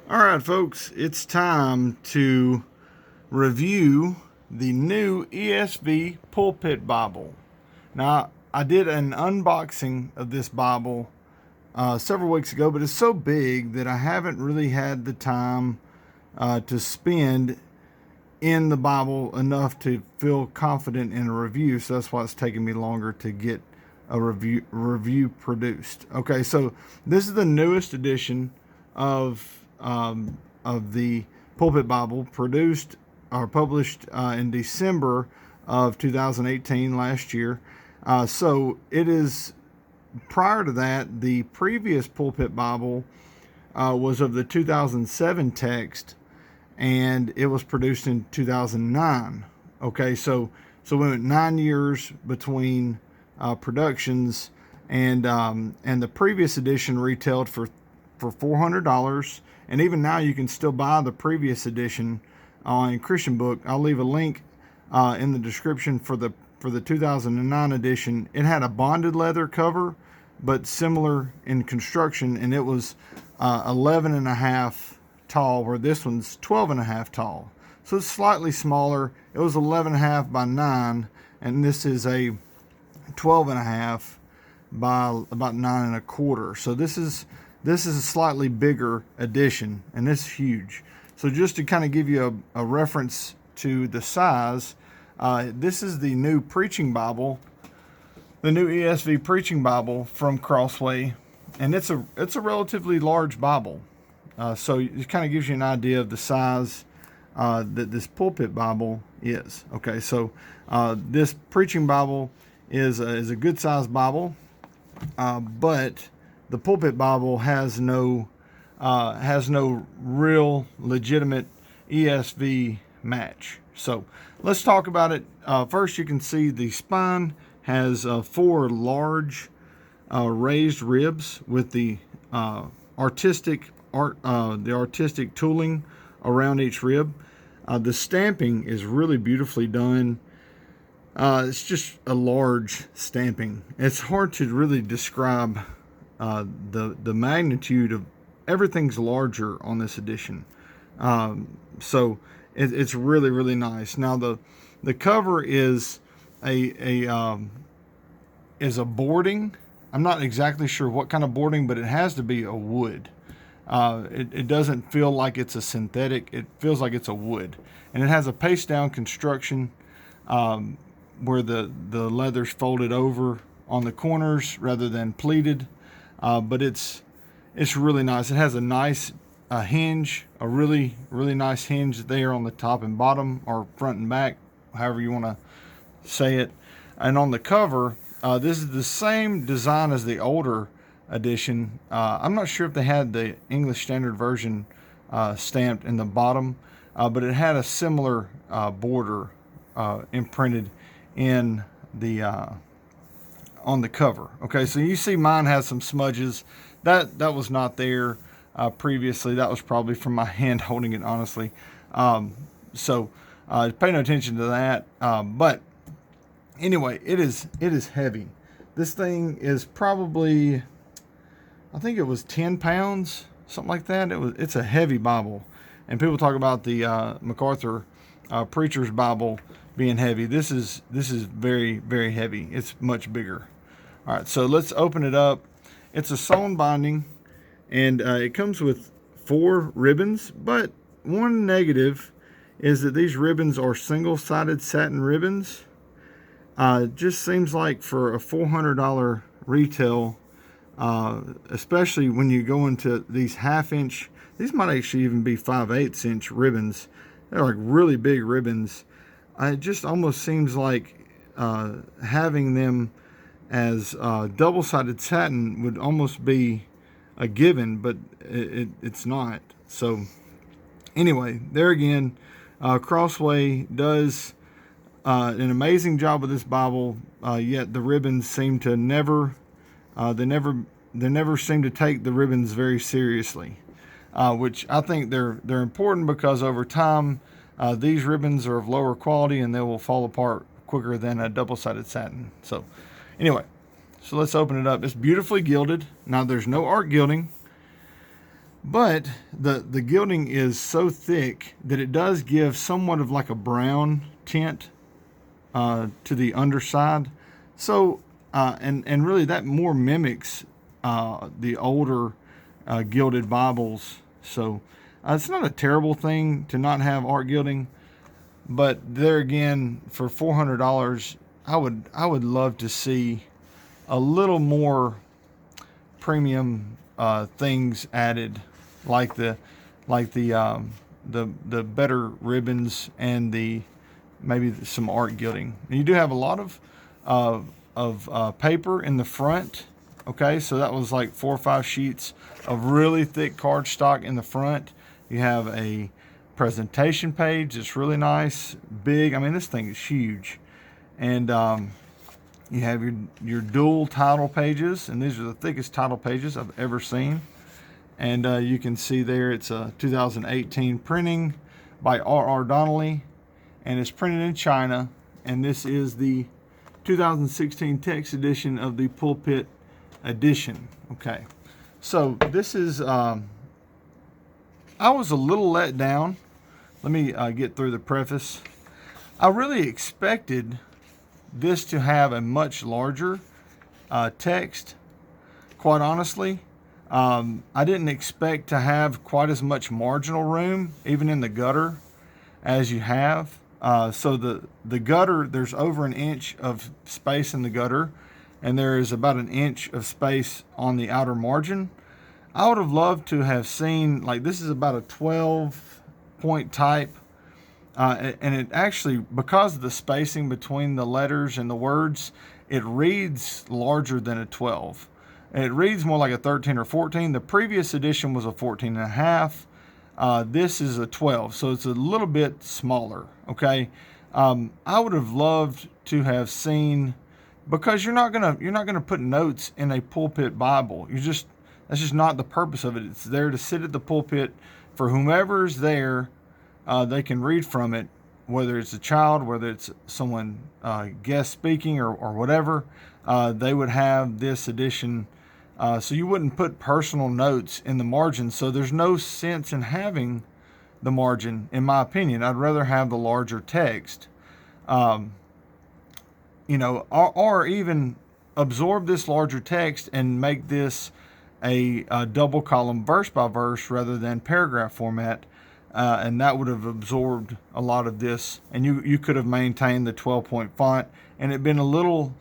All right, folks, it's time to review the new ESV Pulpit Bible. Now, I did an unboxing of this Bible several weeks ago, but it's so big that I haven't really had the time to spend in the Bible enough to feel confident in a review. So that's why it's taking me longer to get a review produced. Okay, so this is the newest edition of the Pulpit Bible, produced or published in December of 2018, last year. So it is, prior to that, the previous Pulpit Bible was of the 2007 text, and it was produced in 2009. Okay, so we went 9 years between productions, and the previous edition retailed for $400, and even now you can still buy the previous edition in Christian Book. I'll leave a link in the description for the 2009 edition. It had a bonded leather cover, but similar in construction, and it was 11.5 tall, where this one's 12.5 tall. So it's slightly smaller. It was 11.5 by 9, and this is a 12.5 by about 9.25. So this is a slightly bigger edition, and this is huge. So just to kind of give you a reference to the size, this is the new preaching Bible, the new ESV preaching Bible from Crossway, and it's a relatively large Bible. So it kind of gives you an idea of the size that this Pulpit Bible is. Okay, so this preaching Bible is a good sized Bible, but the Pulpit Bible has no real legitimate ESV match. So let's talk about it. First, you can see the spine has 4 large raised ribs with the artistic tooling around each rib. The stamping is really beautifully done. It's just a large stamping. It's hard to really describe the magnitude of everything's larger on this edition. So it's really, really nice. Now the cover is a boarding. I'm not exactly sure what kind of boarding, but it has to be a wood. It doesn't feel like it's a synthetic. It feels like it's a wood, and it has a paste down construction where the leather's folded over on the corners rather than pleated. But it's really nice. It has a nice hinge, a really, really nice hinge there on the top and bottom, or front and back, however you want to say it. And on the cover, this is the same design as the older edition. I'm not sure if they had the English Standard Version stamped in the bottom, but it had a similar border imprinted in the on the cover. Okay, so you see mine has some smudges. That was not there previously. That was probably from my hand holding it, honestly. So pay no attention to that. But anyway, it is heavy. This thing is probably, I think it was 10 pounds, something like that. It's a heavy Bible. And people talk about the MacArthur Preacher's Bible being heavy. This is very, very heavy. It's much bigger. All right, so let's open it up. It's a sewn binding, and it comes with 4 ribbons, but one negative is that these ribbons are single-sided satin ribbons. It just seems like for a $400 retail, especially when you go into these half-inch, these might actually even be 5/8 inch ribbons. They're like really big ribbons. It just almost seems like having them as double-sided satin would almost be a given, but it's not. So anyway, there again, Crossway does an amazing job with this Bible, yet the ribbons seem to never seem to take the ribbons very seriously, which I think they're important, because over time these ribbons are of lower quality and they will fall apart quicker than a double-sided satin. So anyway, so let's open it up. It's beautifully gilded. Now there's no art gilding, But the gilding is so thick that it does give somewhat of like a brown tint to the underside. So, and really that more mimics the older gilded Bibles. So it's not a terrible thing to not have art gilding, but there again, for $400, I would love to see a little more premium things added, like the better ribbons and maybe some art gilding. And you do have a lot of paper in the front. Okay, so that was like 4 or 5 sheets of really thick cardstock in the front. You have a presentation page. It's really nice, big. I mean, this thing is huge. And you have your dual title pages, and these are the thickest title pages I've ever seen. And you can see there it's a 2018 printing by R.R. Donnelly, and it's printed in China. And this is the 2016 text edition of the Pulpit edition. Okay, so this is I was a little let down. Let me get through the preface. I really expected this to have a much larger text, quite honestly. I didn't expect to have quite as much marginal room, even in the gutter, as you have. So the gutter, there's over an inch of space in the gutter, and there is about an inch of space on the outer margin. I would have loved to have seen, like, this is about a 12 point type, and it actually, because of the spacing between the letters and the words, it reads larger than a 12. It reads more like a 13 or 14. The previous edition was a 14 and a half. This is a 12, so it's a little bit smaller. Okay, I would have loved to have seen, because you're not gonna put notes in a pulpit Bible. That's just not the purpose of it. It's there to sit at the pulpit for whomever's there. They can read from it, whether it's a child, whether it's someone guest speaking or whatever. They would have this edition. So you wouldn't put personal notes in the margin. So there's no sense in having the margin, in my opinion. I'd rather have the larger text, or even absorb this larger text and make this a double column verse by verse rather than paragraph format. And that would have absorbed a lot of this. And you could have maintained the 12-point font, and it'd been a little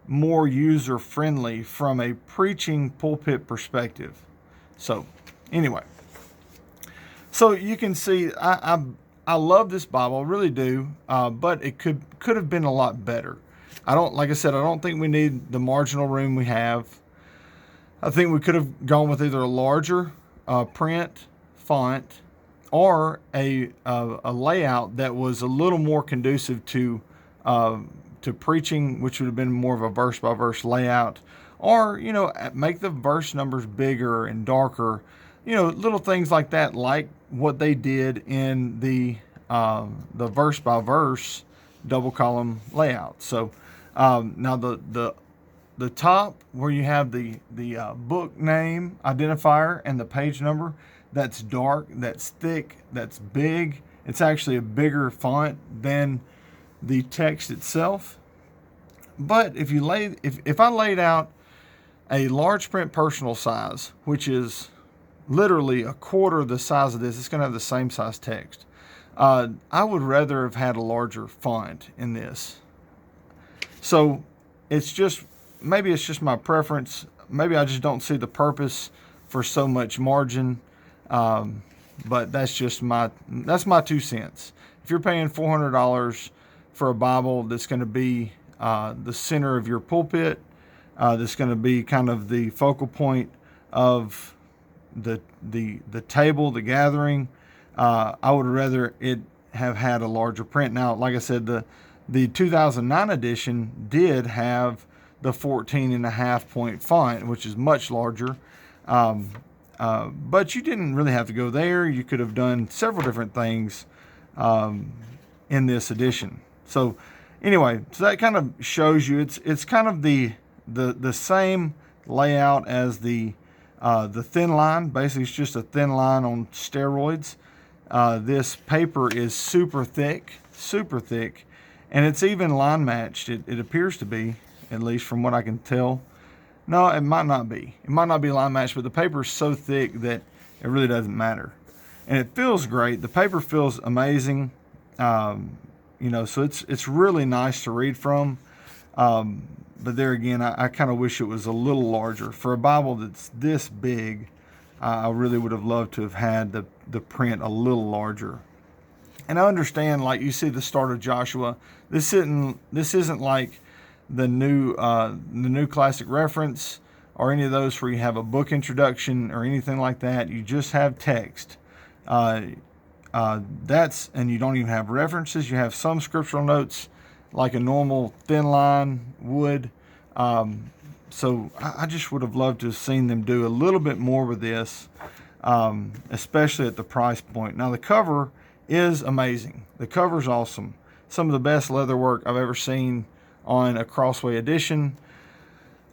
more user-friendly from a preaching pulpit perspective. So anyway, so you can see I love this Bible, I really do, but it could have been a lot better. Like I said, I don't think we need the marginal room we have. I think we could have gone with either a larger print font or a layout that was a little more conducive to preaching, which would have been more of a verse by verse layout, or make the verse numbers bigger and darker, little things like that, like what they did in the verse by verse double column layout. So now the top where you have the book name identifier and the page number, that's dark, that's thick, that's big. It's actually a bigger font than the text itself. But if I laid out a large print personal size, which is literally a quarter of the size of this, it's going to have the same size text. I would rather have had a larger font in this. So maybe it's just my preference. Maybe I just don't see the purpose for so much margin. But that's my 2 cents. If you're paying $400 for a Bible that's going to be the center of your pulpit, that's going to be kind of the focal point of the table, the gathering, I would rather it have had a larger print. Now, like I said, the 2009 edition did have the 14.5 point font, which is much larger. But you didn't really have to go there. You could have done several different things in this edition. So anyway, so that kind of shows you it's kind of the same layout as the The thin line, basically it's just a thin line on steroids. This paper is super thick, and it's even line matched. It appears to be, at least from what I can tell. No, it might not be. It might not be line matched, but the paper is so thick that it really doesn't matter. And it feels great. The paper feels amazing. So it's really nice to read from. But there again, I kind of wish it was a little larger. For a Bible that's this big, I really would have loved to have had the print a little larger. And I understand, like you see the start of Joshua, this isn't like the new classic reference or any of those where you have a book introduction or anything like that. You just have text. And you don't even have references. You have some scriptural notes like a normal thin line would. So I just would have loved to have seen them do a little bit more with this, especially at the price point. Now the cover is amazing. The cover's awesome. Some of the best leather work I've ever seen on a Crossway edition.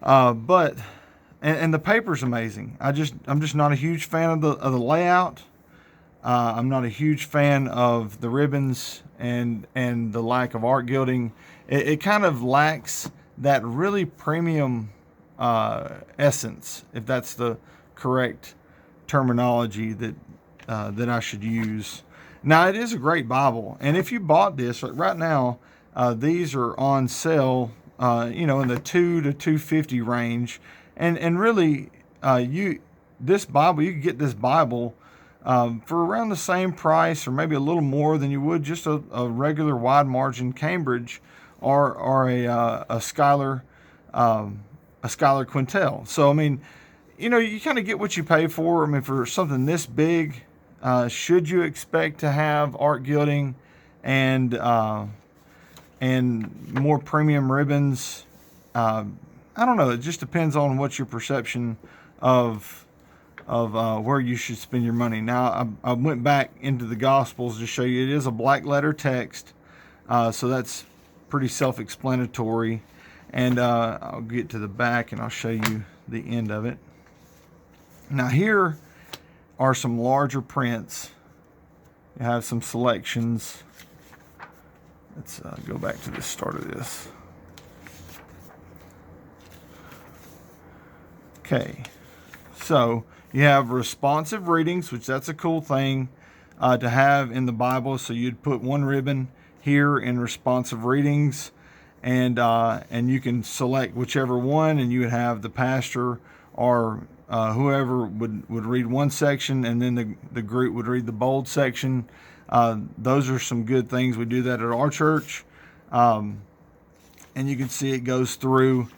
But the paper's amazing. I'm just not a huge fan of the layout. I'm not a huge fan of the ribbons and the lack of art gilding. It kind of lacks that really premium essence, if that's the correct terminology that I should use. Now, it is a great Bible, and if you bought this right now, these are on sale, in the $200 to $250 range, and really, you can get this Bible for around the same price, or maybe a little more than you would just a regular wide margin Cambridge or a Schuyler Quintel. So I mean, you kind of get what you pay for. I mean, for something this big, should you expect to have art gilding and more premium ribbons? I don't know. It just depends on what your perception of where you should spend your money. Now, I went back into the Gospels to show you it is a black letter text, so that's pretty self-explanatory. And I'll get to the back and I'll show you the end of it. Now, here are some larger prints. You have some selections. Let's go back to the start of this. Okay, so you have responsive readings, which that's a cool thing to have in the Bible. So you'd put one ribbon here in responsive readings, and you can select whichever one, and you would have the pastor or whoever would read one section, and then the group would read the bold section. Those are some good things. We do that at our church, and you can see it goes through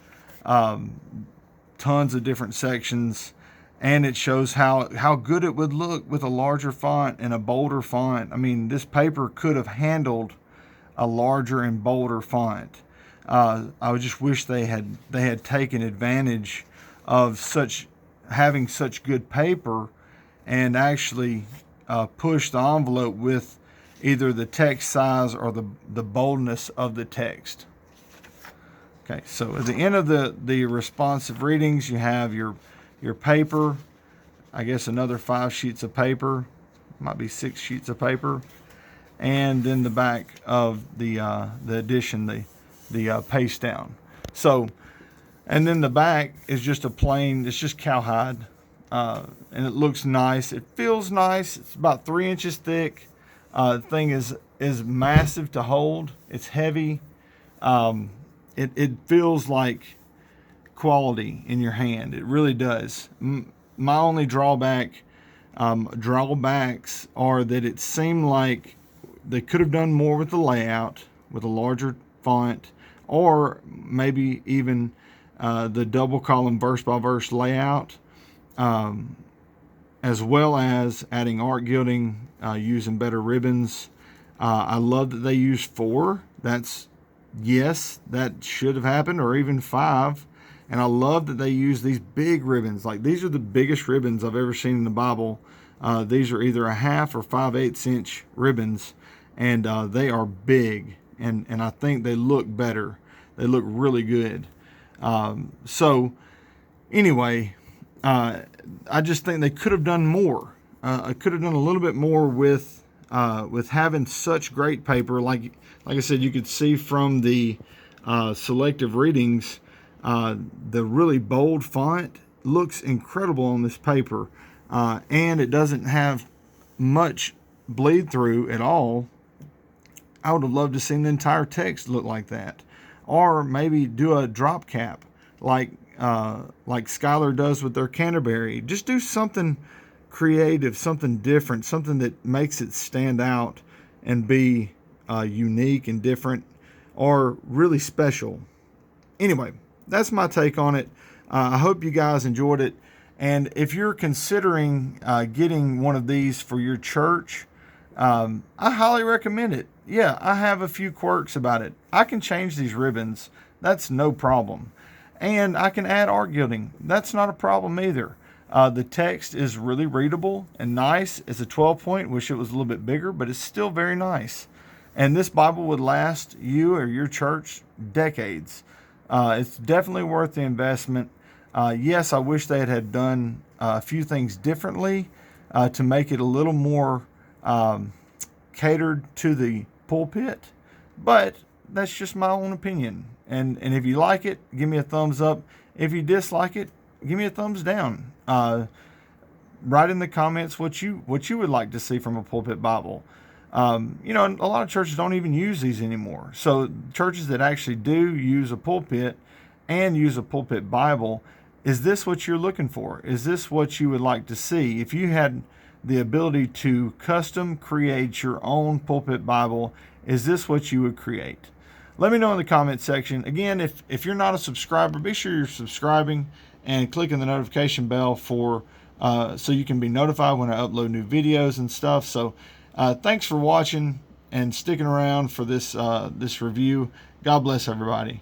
tons of different sections. And it shows how good it would look with a larger font and a bolder font. I mean, this paper could have handled a larger and bolder font. I would just wish they had taken advantage of having such good paper and actually push the envelope with either the text size or the boldness of the text. Okay, so at the end of the responsive readings, you have your paper, I guess another 5 sheets of paper, might be 6 sheets of paper, and then the back of the edition, the paste down. So, and then the back is just it's just cowhide, and it looks nice. It feels nice. It's about 3 inches thick. The thing is massive to hold. It's heavy. It feels like quality in your hand. It really does. My only drawbacks are that it seemed like they could have done more with the layout, with a larger font, or maybe even the double column verse by verse layout, as well as adding art gilding, using better ribbons. I love that they used 4. Yes, that should have happened, or even 5. And I love that they use these big ribbons. Like, these are the biggest ribbons I've ever seen in the Bible. These are either a 1/2 or 5/8 inch ribbons, and they are big. And I think they look better. They look really good. So anyway, I just think they could have done more. I could have done a little bit more with having such great paper. Like I said, you could see from the selective readings, the really bold font looks incredible on this paper, and it doesn't have much bleed through at all. I would have loved to see the entire text look like that, or maybe do a drop cap like Skylar does with their Canterbury. Just do something creative, something different, something that makes it stand out and be unique and different, or really special. Anyway, that's my take on it. I hope you guys enjoyed it. And if you're considering getting one of these for your church, I highly recommend it. Yeah, I have a few quirks about it. I can change these ribbons. That's no problem. And I can add art gilding. That's not a problem either. The text is really readable and nice. It's a 12 point. Wish it was a little bit bigger, but it's still very nice. And this Bible would last you or your church decades. It's definitely worth the investment. Yes, I wish they had done a few things differently to make it a little more catered to the pulpit, but that's just my own opinion. And if you like it, give me a thumbs up. If you dislike it, give me a thumbs down. Write in the comments what you would like to see from a pulpit Bible. A lot of churches don't even use these anymore. So churches that actually do use a pulpit and use a pulpit Bible, is this what you're looking for? Is this what you would like to see? If you had the ability to custom create your own pulpit Bible, is this what you would create? Let me know in the comment section. Again, if you're not a subscriber, be sure you're subscribing and clicking the notification bell for so you can be notified when I upload new videos and stuff. So thanks for watching and sticking around for this review. God bless everybody.